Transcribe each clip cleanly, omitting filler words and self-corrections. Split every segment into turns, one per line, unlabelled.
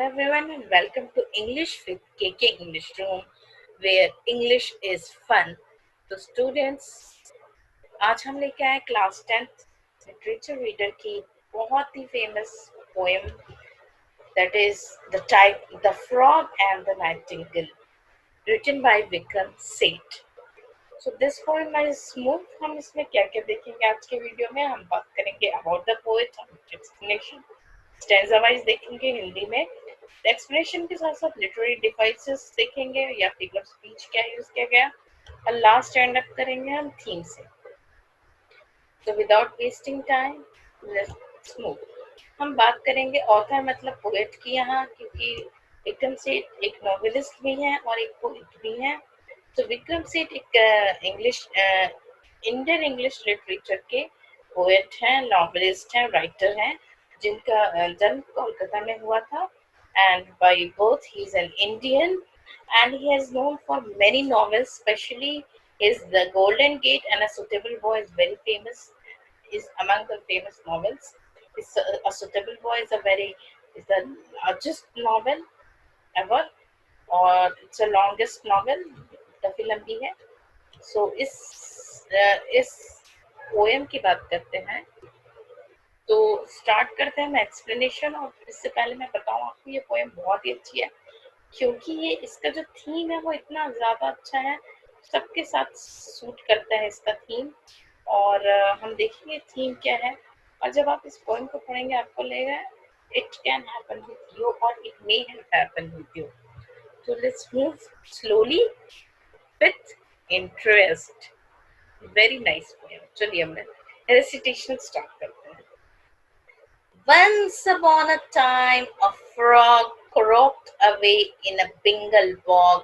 everyone and welcome to English with KK English Room where English is fun. तो students आज हम लेके आए क्लास 10th लिटरेचर रीडर की बहुत ही famous poem that is the Frog and the Nightingale written by Vikram Seth. So this poem is smooth. हम इसमें क्या क्या देखेंगे आज के वीडियो में हम बात करेंगे about the poet explanation stanza wise देखेंगे हिंदी में एक्सप्लेनेशन के साथ साथ लिटरेरी डिवाइसेस देखेंगे या फिगर स्पीच क्या यूज किया गया और लास्ट एंड अप करेंगे हम थीम से। तो without wasting time let's move. हम बात करेंगे ऑथर मतलब पोएट की यहाँ, क्योंकि विक्रम सेठ एक नॉवेलिस्ट भी हैं और एक पोएट भी हैं। तो विक्रम सेठ एक इंग्लिश इंडियन इंग्लिश लिटरेचर के पोएट हैं, नॉवेलिस्ट हैं, राइटर हैं, जिनका जन्म कोलकाता में हुआ था and by birth he is an Indian and he has known for many novels, especially his The Golden Gate and A Suitable Boy is very famous, is among the famous novels. A Suitable Boy is the largest novel ever और it's the longest novel, काफी लंबी है। So इस poem की बात करते हैं तो स्टार्ट करते हैं मैं एक्सप्लेनेशन। और इससे पहले मैं बताऊं आपको ये पोएम बहुत ही अच्छी है क्योंकि ये इसका जो थीम है वो इतना ज़्यादा अच्छा है, सबके साथ सूट करता है इसका थीम। और हम देखेंगे थीम क्या है और जब आप इस पोएम को पढ़ेंगे आपको लगेगा it can happen with you और it may happen with you. तो let's move slowly with interest. Very nice poem. चलिए हम रेसिटेशन स्टार्ट करते हैं। Once upon a time, a frog croaked away in a Bengal bog.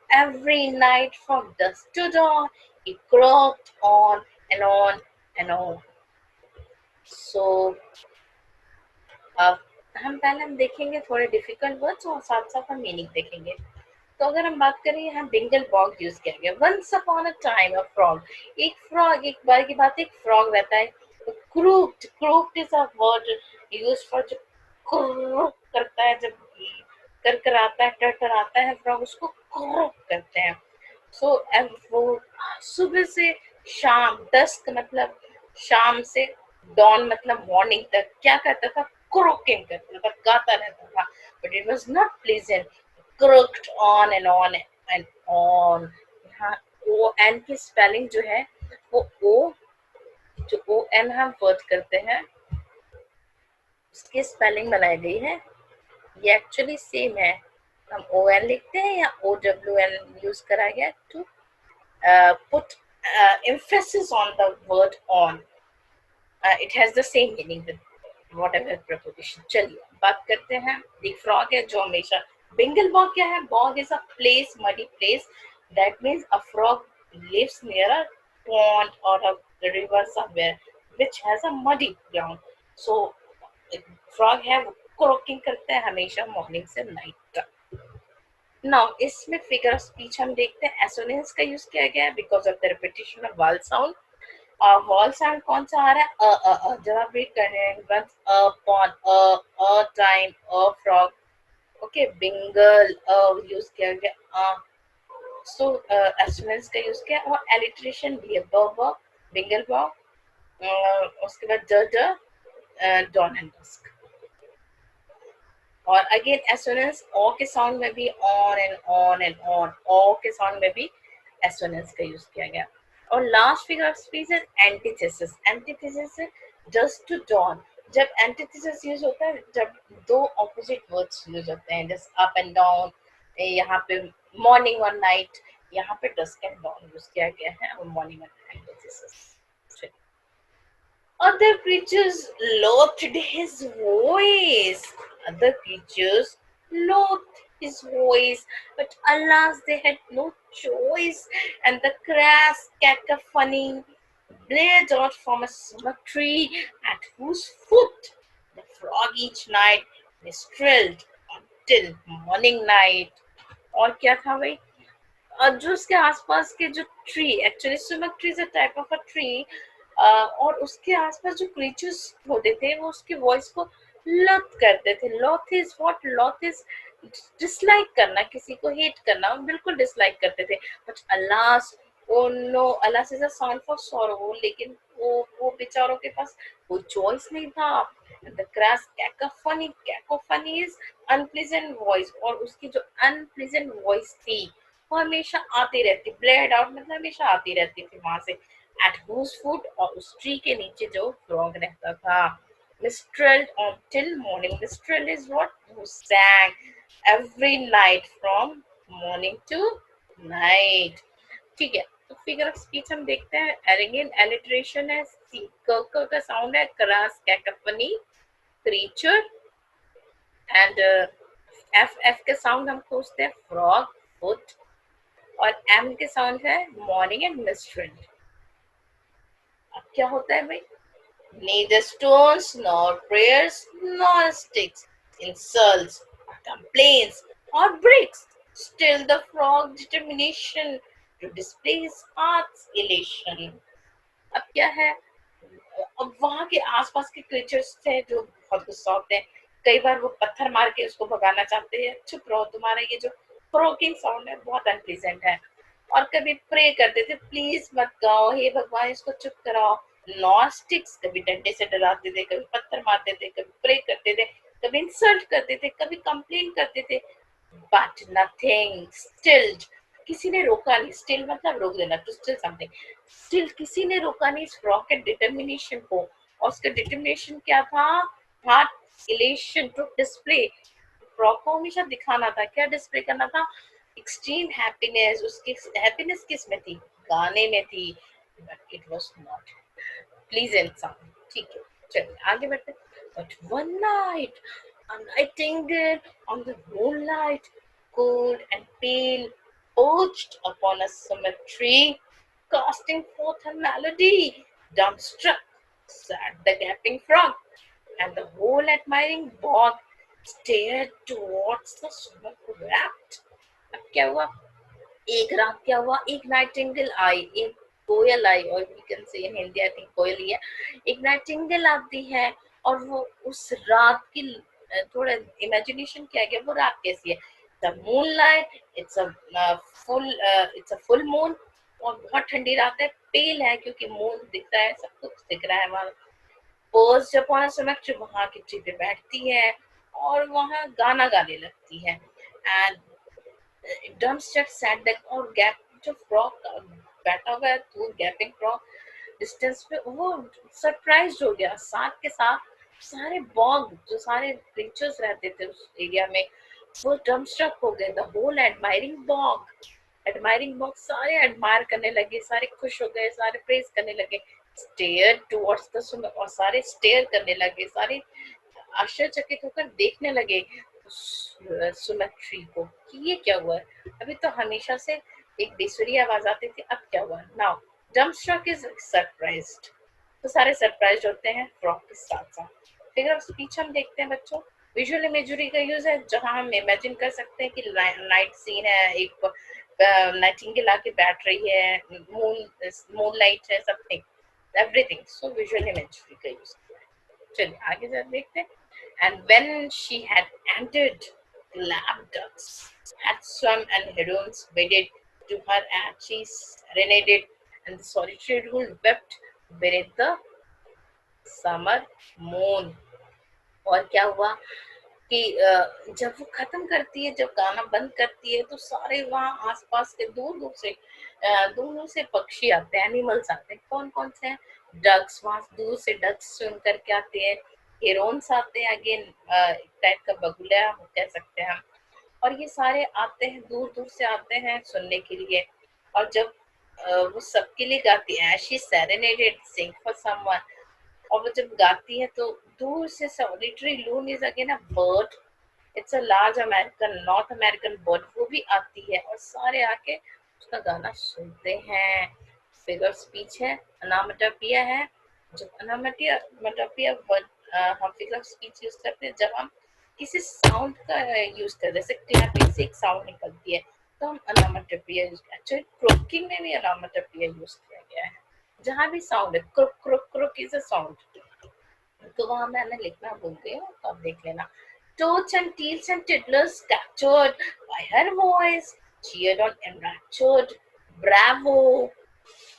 Every night from dusk to dawn, he croaked on and on and on. So, अब हम देखेंगे थोड़े difficult words और साथ साथ हम मीनिंग देखेंगे। तो अगर हम बात करें यहाँ बेंगल बॉग यूज किया गया। Once upon a time a frog, एक फ्रॉग, एक बार की बात, एक फ्रॉग रहता है। Croaked, croaked is a word use for जो क्रूक करता है, जब कर कर आता है, टर आता है फ्रॉग, उसको क्रूक करते हैं। सो वो सुबह से शाम, डस्क मतलब शाम से डॉन मतलब मॉर्निंग तक क्या करता था, क्रोकिंग करता था, गाता रहता था। But it was not pleasant, crooked on and on and on। यहाँ ओ एन की स्पेलिंग जो है वो ओ, जो ओ एन हम वर्ड करते हैं उसकी स्पेलिंग बनाई गई है। ये एक्चुअली सेम है, हम ओ एन लिखते हैं या ओ डब्ल्यू एन यूज करा गया to put emphasis on the word on. It has the same meaning with whatever preposition। चलिए बात करते हैं। एक फ्रॉग है जो हमेशा, बेंगल बॉग क्या है? Bog is a place, muddy place, that means a frog lives near a pond or a river somewhere which has a muddy ground। so frog है वो क्रॉकिंग करता है हमेशा मॉर्निंग से नाइट तक। नाउ इसमें फिगर ऑफ स्पीच हम देखते हैं। एसोनेंस का यूज किया गया है because of the repetition of wall sound. Wall sound कौन सा आ रहा है? जब आप रीड कर रहे हैं once upon a time a frog, okay, बिंगल यूज किया गया। सो एसोनेंस का यूज किया और एलिट्रेशन भी है, ब बिंगल बॉ, उसके बाद ड डॉन एंड डस्क। और अगेन एसोनेंस ओ के साउंड में भी on and on and on, O के साउंड में भी एसोनेंस का यूज किया गया। और लास्ट फिगर ऑफ स्पीच है एंटीथेसिस। एंटीथेसिस है जस्ट टू डॉन। जब एंटीथेसिस यूज होता है जब दो ऑपोजिट वर्ड्स यूज होते हैं, जैसे अप एंड डाउन, यहाँ पे मॉर्निंग और नाइट, यहाँ पे डस्क एंड डॉन यूज किया गया है और morning and antithesis. Other creatures loathed his voice. Other creatures loathed his voice, but alas, they had no choice, and the crass cacophony blared out from a summer tree at whose foot the frog each night mistrilled until morning night। और क्या था भाई? और जो उसके आसपास के जो tree, actually sumac tree is a type of a tree, और उसके आसपास जो क्रीचर्स होते थे वो उसकी वॉइस को लत करते थे। Loath is what? Loath is dislike करना, किसी को हेट करना, बिल्कुल डिसलाइक करते थे। But alas, oh no, alas is a sound for sorrow, लेकिन वो बेचारों के पास कोई चॉइस नहीं था। The crash cacophony, cacophony is unpleasant voice, और उसकी जो अनप्लीजेंट वॉइस थी वो हमेशा आती रहती, ब्लेड आउट मतलब हमेशा आती रहती थी वहां से। एट हुज फुट, और उस ट्री के नीचे जो फ्रॉग रहता था। Mistrel on till morning. Mistrel is what? Who sang every night from morning to night. ठीक है, तो फिगर ऑफ स्पीच हम देखते हैं। एरेगेन एलिट्रेशन है, सी क का साउंड है, cross cacophony, creature, and F F के साउंड हम खोजते हैं, फ्रॉग, फुट, और एम के साउंड है मॉर्निंग एंड मिस्ट्रेल। अब क्या होता है भाई? Neither stones nor prayers nor sticks, insults, complaints, or bricks. Still the frog's determination to display his heart's elation. अब क्या है? अब वहां के आसपास के क्रिएचर्स थे जो बहुत गुस्सा होते हैं। कई बार वो पत्थर मार के उसको भगाना चाहते हैं, चुप रहो, तुम्हारा ये जो क्रोकिंग साउंड है बहुत अनप्लीजेंट है। और कभी प्रे करते थे, प्लीज मत गाओ, हे भगवान इसको चुप कराओ। नॉस्टिक्स, कभी डंडे से डराते थे, कभी पत्थर मारते थे, कभी प्रे करते थे, कभी इंसल्ट करते थे, कभी कंप्लेन करते थे। बट नथिंग स्टिल्ड, किसी ने रोका नहीं। स्टिल मतलब रोक देना, टू स्टिल समथिंग। स्टिल किसी ने रोका नहीं इस फ्रॉग के डिटर्मिनेशन को। और उसका डिटर्मिनेशन क्या था? Heart elation to display, frog को हमेशा दिखाना था। क्या डिस्प्ले करना था? Extreme happiness. उसकी हैप्पीनेस किस में थी? गाने में थी। But it was not pleasant sound. ठीक है, चलिए आगे बढ़ते हैं। But one night, a nightingale on the moonlight, cold and pale, perched upon a summer tree, casting forth a melody. Dumbstruck sat the gaping frog, and the whole admiring bog stared towards the smoke wrapped. अब क्या हुआ? एक रात क्या हुआ? एक Nightingale आई, एक कोयल आई, और we can say in Hindi I think कोयल ही है। एक नाइटिंगेल आती है, और वो उस रात की थोड़ा इमेजिनेशन किया गया, वो रात कैसी है? The moon light, it's a full moon, और बहुत ठंडी रात है। पेल है क्योंकि मून दिख रहा है, सब कुछ दिख रहा है वहां। पर्स जब वहां समक्ष वहां की ट्री पे बैठती है, और वहां गाना गाने लगती है। एंड ड्रमस्टिक सैंडल और गैप, जो फ्रॉग बैठा हुआ है दूर, गैपिंग फ्रॉग डिस्टेंस पे, वो सरप्राइज हो गया। साथ के साथ सारे बॉग, जो सारे क्रीचर्स रहते थे उस एरिया में, वो ड्रमस्ट्रक हो गए। The whole admiring bog, admiring bog सारे एडमायर करने लगे, सारे खुश हो गए, सारे प्रेज करने लगे। स्टेयर टुवर्ड्स द सुमर, और सारे स्टेयर करने लगे, सारे आश्चर्यचकित होकर देखने लगे सुमेट्री को कि ये क्या हुआ है। अभी तो हमेशा से एक बेसुरी आवाज आती थी, अब क्या हुआ? नाउ डम्पस्ट्रक इज सरप्राइज्ड, तो सारे सरप्राइज होते हैं फ्रॉग के साथ साथ। फिगर ऑफ स्पीच हम देखते हैं बच्चों। विजुअल इमेजरी का यूज है, जहां हम इमेजिन कर सकते हैं कि नाइट सीन है, एक नाइटिंगेल आके बैठ रही है, मून लाइट है, something, everything. So visual imagery का यूज। चलिए आगे जरा देखते हैं। And when she had entered, the lap ducks had swum and herons waded to her, and she serenaded, and the solitary rule wept beneath the summer moon. और क्या हुआ कि जब वो खत्म करती है, जब गाना बंद करती है, तो सारे वहाँ आसपास के दूर दूर से दूर से पक्षी आते हैं, एनिमल्स आते हैं। कौन कौन से हैं? डक्स, वहां दूर से डक्स स्विम करके आते हैं। हेरोन्स आते हैं, अगेन एक टाइप का बगुला कह सकते हैं हम। और ये सारे आते हैं, दूर दूर से आते हैं सुनने के लिए। और जब वो सबके लिए गाती है, शी सेरेनेडेड, सिंग फॉर समवन, और वो जब गाती है तो दूर से solitary loon is again a bird, it's a large American, north American bird, वो भी आती है, और सारे आके उसका गाना सुनते हैं। फिगर स्पीच है, अनामेटोपिया है। जब अनामेटोपिया वर्ड हम फिगर स्पीच यूज करते हैं, जब हम किसी साउंड का यूज करते हैं, जैसे क्लैपिंग से एक साउंड निकलती है, तो हम अनामेटोपिया यूज करते हैं। एक्चुअली क्रोकिंग में भी अनामेटोपिया यूज किया गया है। जहां भी साउंड है, croak croak croak is a sound. तो वहां मैंने लिखना भूल गई हूँ, तो आप देख लेना. Toads and teals and tiddlers captured by her voice, cheered on enraptured. Bravo!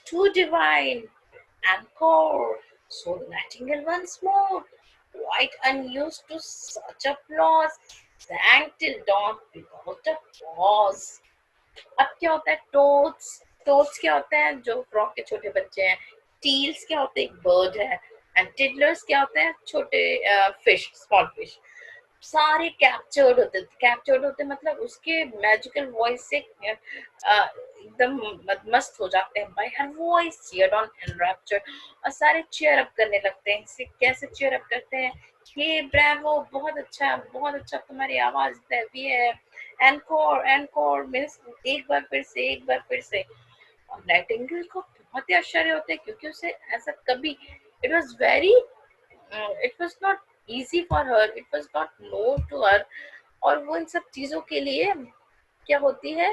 Too divine! Encore! So the nightingale once more, quite unused to such applause, sang till dawn without a pause. अब क्या होता है? Toads. Toads क्या होते हैं? जो frog के छोटे बच्चे हैं. टील्स क्या होते हैं? एक बर्ड है. एंड टिडलर्स क्या होते हैं? छोटे फिश, स्मॉल फिश. सारे कैप्चर्ड होते थे. कैप्चर्ड होते मतलब उसके मैजिकल वॉइस से एकदम मस्त हो जाते हैं. Bye her voice cheered on and raptured. और सारे चीयर अप करने लगते हैं. इसे कैसे चीयर अप करते हैं? ये ब्रावो, बहुत अच्छा, तुम्हारी आवाज दैवी है. एनकोर, एनकोर मीन्स एक बार फिर से, एक बार फिर से. और नाइटिंगेल को बहुत ही आश्चर्य होता है, क्योंकि उसे ऐसा कभी, it was very, it was not easy for her, it was not known to her. और वो इन सब चीजों के लिए क्या होती है?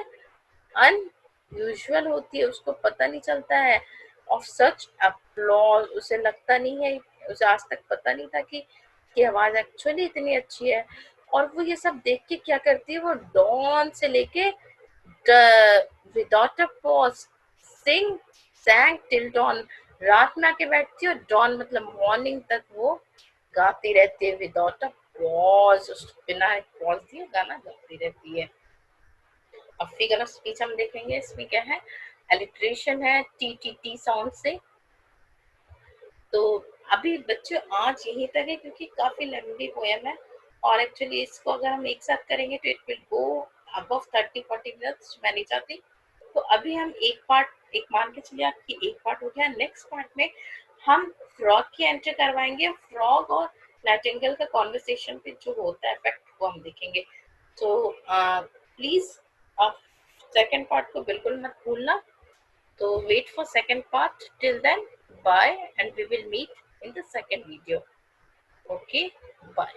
अनयूजुअल होती है, उसको पता नहीं चलता है. ऑफ सच अपलॉज, उसे लगता नहीं है, उसे आज तक पता नहीं था कि आवाज एक्चुअली इतनी अच्छी है. और वो ये सब देख के क्या करती है? वो डॉन से लेके without a pause sing sang till dawn. रात में आके बैठती है और डॉन मतलब मॉर्निंग तक वो गाती रहती है विदाउट अ पॉज. बिना पॉज दिए गाना गाती रहती है. अब फिगर ऑफ स्पीच हम देखेंगे. इसमें क्या है? एलिट्रेशन है टी टी टी साउंड से. तो अभी बच्चों आज यहीं तक है, क्योंकि काफी लंबी पोएम है. और एक्चुअली इसको अगर हम एक साथ करेंगे तो it will go above 30-40 minutes. मैं नहीं चाहती. तो अभी हम एक पार्ट, एक मान के चलिए आपकी एक पार्ट हो गया. नेक्स्ट पार्ट में हम फ्रॉग की एंट्री करवाएंगे. फ्रॉग और नाइटिंगेल का कॉन्वर्सेशन पे जो होता है इफेक्ट, वो हम देखेंगे. तो प्लीज आप सेकेंड पार्ट को बिल्कुल मत भूलना. So wait for second part. Till then, bye, and we will meet in the second video. Okay, bye.